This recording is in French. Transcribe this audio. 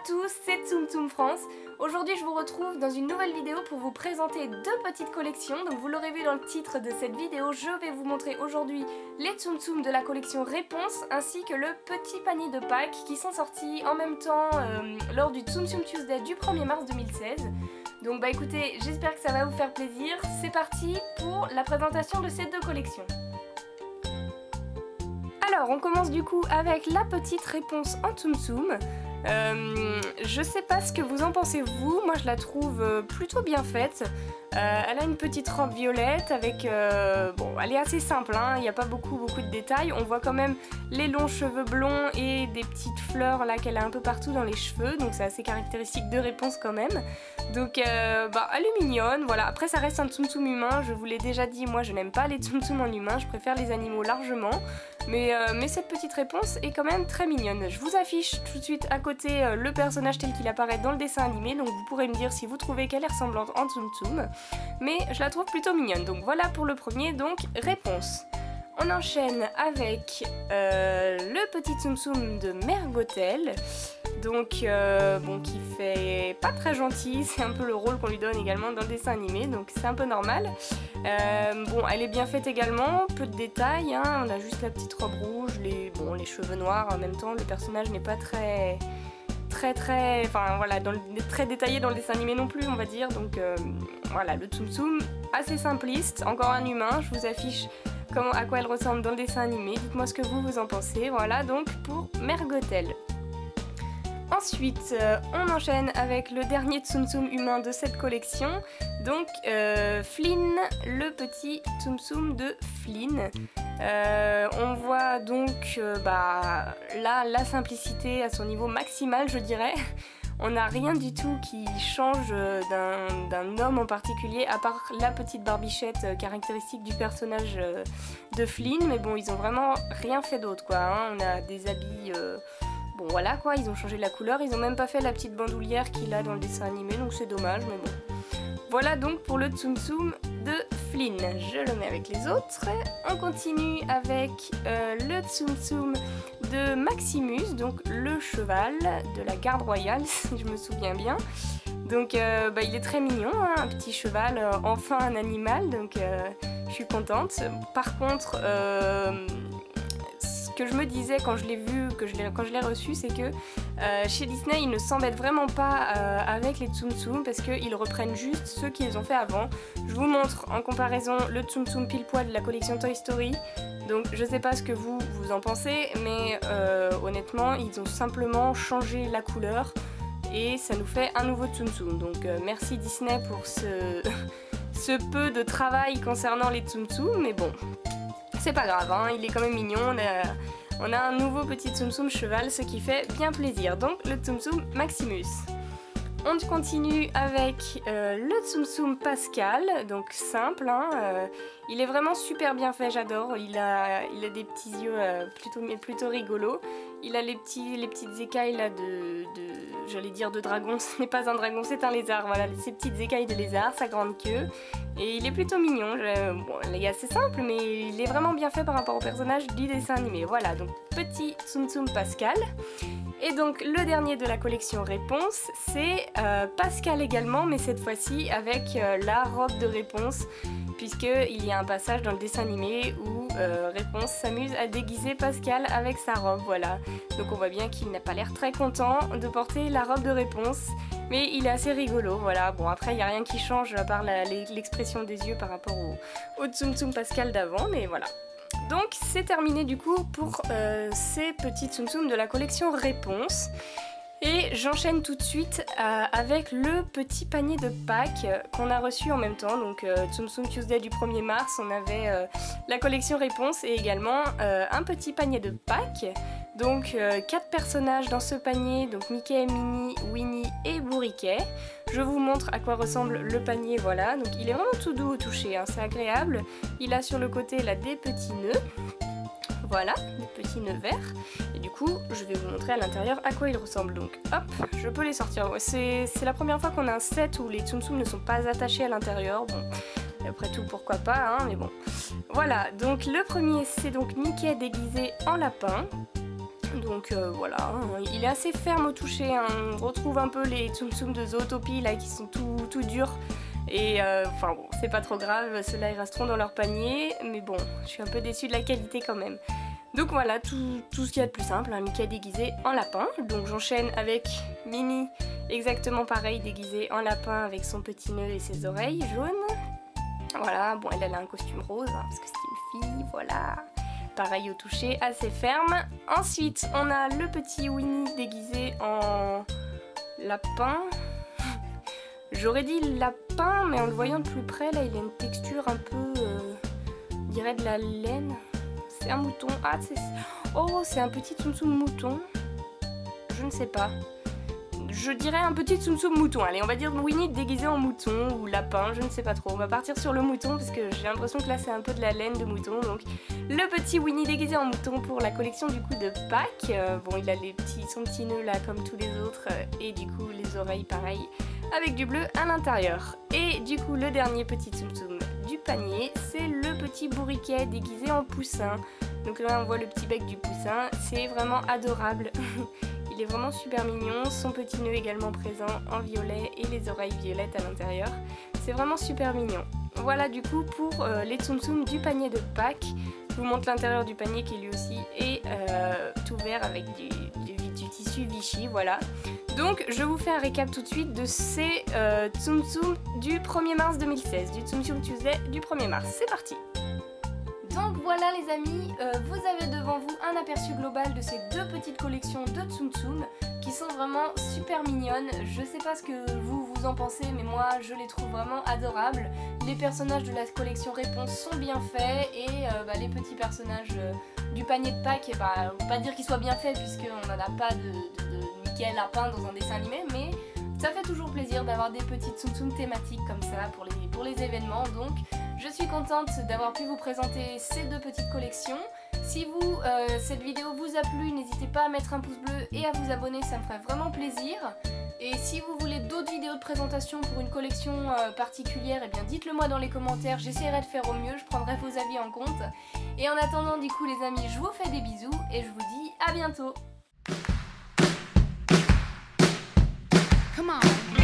tous, c'est Tsum Tsum France. Aujourd'hui je vous retrouve dans une nouvelle vidéo pour vous présenter deux petites collections. Donc vous l'aurez vu dans le titre de cette vidéo, je vais vous montrer aujourd'hui les Tsum Tsum de la collection Réponse ainsi que le petit panier de Pâques qui sont sortis en même temps lors du Tsum Tsum Tuesday du 1er mars 2016. Donc bah écoutez, j'espère que ça va vous faire plaisir. C'est parti pour la présentation de ces deux collections. Alors on commence du coup avec la petite Réponse en Tsum Tsum. Je sais pas ce que vous en pensez vous, moi je la trouve plutôt bien faite. Elle a une petite robe violette avec... bon, elle est assez simple, hein, il n'y a pas beaucoup de détails. On voit quand même les longs cheveux blonds et des petites fleurs là qu'elle a un peu partout dans les cheveux. Donc c'est assez caractéristique de Réponse quand même. Donc bah, elle est mignonne, voilà. Après ça reste un Tsum Tsum humain, je vous l'ai déjà dit, moi je n'aime pas les Tsum Tsum en humain, je préfère les animaux largement. Mais cette petite Réponse est quand même très mignonne. Je vous affiche tout de suite à côté le personnage tel qu'il apparaît dans le dessin animé, donc vous pourrez me dire si vous trouvez qu'elle est ressemblante en Tsum Tsum. Mais je la trouve plutôt mignonne, donc voilà pour le premier, donc Réponse. On enchaîne avec le petit Tsum Tsum de Mère Gothel. Donc bon, qui fait pas très gentil, c'est un peu le rôle qu'on lui donne également dans le dessin animé, donc c'est un peu normal. Bon, elle est bien faite également, peu de détails, hein, on a juste la petite robe rouge, les cheveux noirs en même temps, le personnage n'est pas très, enfin voilà, très détaillé dans le dessin animé non plus on va dire, donc voilà, le Tsum Tsum assez simpliste, encore un humain, je vous affiche à quoi elle ressemble dans le dessin animé, dites-moi ce que vous en pensez, voilà donc pour Mère Gothel. Ensuite, on enchaîne avec le dernier Tsum Tsum humain de cette collection, donc Flynn, le petit Tsum Tsum de Flynn. On voit donc bah, là la simplicité à son niveau maximal, je dirais. On n'a rien du tout qui change d'un homme en particulier, à part la petite barbichette caractéristique du personnage de Flynn, mais bon, ils ont vraiment rien fait d'autre, quoi. Hein. On a des habits... Bon voilà quoi, ils ont changé la couleur, ils ont même pas fait la petite bandoulière qu'il a dans le dessin animé, donc c'est dommage, mais bon. Voilà donc pour le Tsum Tsum de Flynn. Je le mets avec les autres. On continue avec le Tsum Tsum de Maximus, donc le cheval de la garde royale, si je me souviens bien. Donc bah, il est très mignon, hein, un petit cheval, enfin un animal, donc je suis contente. Par contre... Ce que je me disais quand je l'ai vu, quand je l'ai reçu, c'est que chez Disney ils ne s'embêtent vraiment pas avec les Tsum Tsum parce qu'ils reprennent juste ceux qu'ils ont fait avant. Je vous montre en comparaison le Tsum Tsum pile poil de la collection Toy Story. Donc je sais pas ce que vous en pensez, mais honnêtement ils ont simplement changé la couleur et ça nous fait un nouveau Tsum Tsum. Donc merci Disney pour ce peu de travail concernant les Tsum Tsum, mais bon. C'est pas grave, hein, il est quand même mignon, on a un nouveau petit Tsum Tsum cheval, ce qui fait bien plaisir. Donc le Tsum Tsum Maximus. On continue avec le Tsum Tsum Pascal, donc simple, hein, il est vraiment super bien fait, j'adore, il a des petits yeux plutôt rigolos. Il a les petites écailles là j'allais dire de dragon, ce n'est pas un dragon, c'est un lézard, voilà, ces petites écailles de lézard, sa grande queue. Et il est plutôt mignon, bon, il est assez simple, mais il est vraiment bien fait par rapport au personnage du dessin animé. Voilà, donc petit Tsum Tsum Pascal. Et donc le dernier de la collection Réponse, c'est Pascal également, mais cette fois-ci avec la robe de Réponse, puisqu'il y a un passage dans le dessin animé où Réponse s'amuse à déguiser Pascal avec sa robe, voilà. Donc on voit bien qu'il n'a pas l'air très content de porter la robe de Réponse, mais il est assez rigolo, voilà. Bon après il n'y a rien qui change à part l'expression des yeux par rapport au Tsum Tsum Pascal d'avant, mais voilà. Donc c'est terminé du coup pour ces petits Tsum Tsum de la collection Réponse. Et j'enchaîne tout de suite avec le petit panier de Pâques qu'on a reçu en même temps. Donc Tsum Tsum Tuesday du 1er mars, on avait la collection Réponse et également un petit panier de Pâques. Donc 4 personnages dans ce panier, donc Mickey, Minnie, Winnie et Bourriquet. Je vous montre à quoi ressemble le panier, voilà. Donc il est vraiment tout doux au toucher, hein, c'est agréable. Il a sur le côté là des petits nœuds. Voilà, des petits nœuds verts. Et du coup, je vais vous montrer à l'intérieur à quoi ils ressemblent. Donc hop, je peux les sortir. C'est la première fois qu'on a un set où les Tsum Tsum ne sont pas attachés à l'intérieur. Bon, après tout, pourquoi pas, hein, mais bon. Voilà, donc le premier, c'est donc Mickey déguisé en lapin. Donc voilà, il est assez ferme au toucher, hein. On retrouve un peu les Tsum Tsum de Zootopie là qui sont tout durs. Et enfin bon, c'est pas trop grave, ceux-là ils resteront dans leur panier. Mais bon, je suis un peu déçue de la qualité quand même. Donc voilà, tout ce qu'il y a de plus simple, hein, Mickey déguisé en lapin. Donc j'enchaîne avec Minnie, exactement pareil, déguisée en lapin avec son petit nœud et ses oreilles jaunes. Voilà, bon elle a un costume rose, hein, parce que c'est une fille, voilà. Pareil au toucher, assez ferme. Ensuite, on a le petit Winnie déguisé en lapin. J'aurais dit lapin, mais en le voyant de plus près, là, il a une texture un peu, on dirait de la laine. C'est un mouton. Ah, c'est un petit Tsum Tsum mouton. Je ne sais pas. Je dirais un petit Tsum Tsum mouton. Allez, on va dire Winnie déguisé en mouton ou lapin, je ne sais pas trop. On va partir sur le mouton parce que j'ai l'impression que là c'est un peu de la laine de mouton. Donc le petit Winnie déguisé en mouton pour la collection du coup de Pâques. Bon, il a son petit nœud là comme tous les autres et du coup les oreilles pareil avec du bleu à l'intérieur. Et du coup le dernier petit Tsum Tsum du panier, c'est le petit bourriquet déguisé en poussin. Donc là on voit le petit bec du poussin, c'est vraiment adorable. Il est vraiment super mignon, son petit nœud également présent en violet et les oreilles violettes à l'intérieur. C'est vraiment super mignon. Voilà du coup pour les Tsum Tsum du panier de Pâques. Je vous montre l'intérieur du panier qui lui aussi est tout vert avec du tissu Vichy, voilà. Donc je vous fais un récap tout de suite de ces Tsum Tsum du 1er mars 2016, du Tsum Tsum Tuesday du 1er mars. C'est parti! Donc voilà les amis, vous avez devant vous un aperçu global de ces deux petites collections de Tsum Tsum qui sont vraiment super mignonnes. Je sais pas ce que vous en pensez, mais moi je les trouve vraiment adorables. Les personnages de la collection Réponse sont bien faits et les petits personnages du panier de Pâques, on peut pas dire qu'ils soient bien faits puisqu'on n'en a pas de Mickey lapin dans un dessin animé, mais ça fait toujours plaisir d'avoir des petites Tsum Tsum thématiques comme ça pour les événements. Donc je suis contente d'avoir pu vous présenter ces deux petites collections. Si cette vidéo vous a plu, n'hésitez pas à mettre un pouce bleu et à vous abonner, ça me ferait vraiment plaisir. Et si vous voulez d'autres vidéos de présentation pour une collection particulière, eh bien dites-le moi dans les commentaires, j'essaierai de faire au mieux, je prendrai vos avis en compte. Et en attendant du coup les amis, je vous fais des bisous et je vous dis à bientôt. Come on.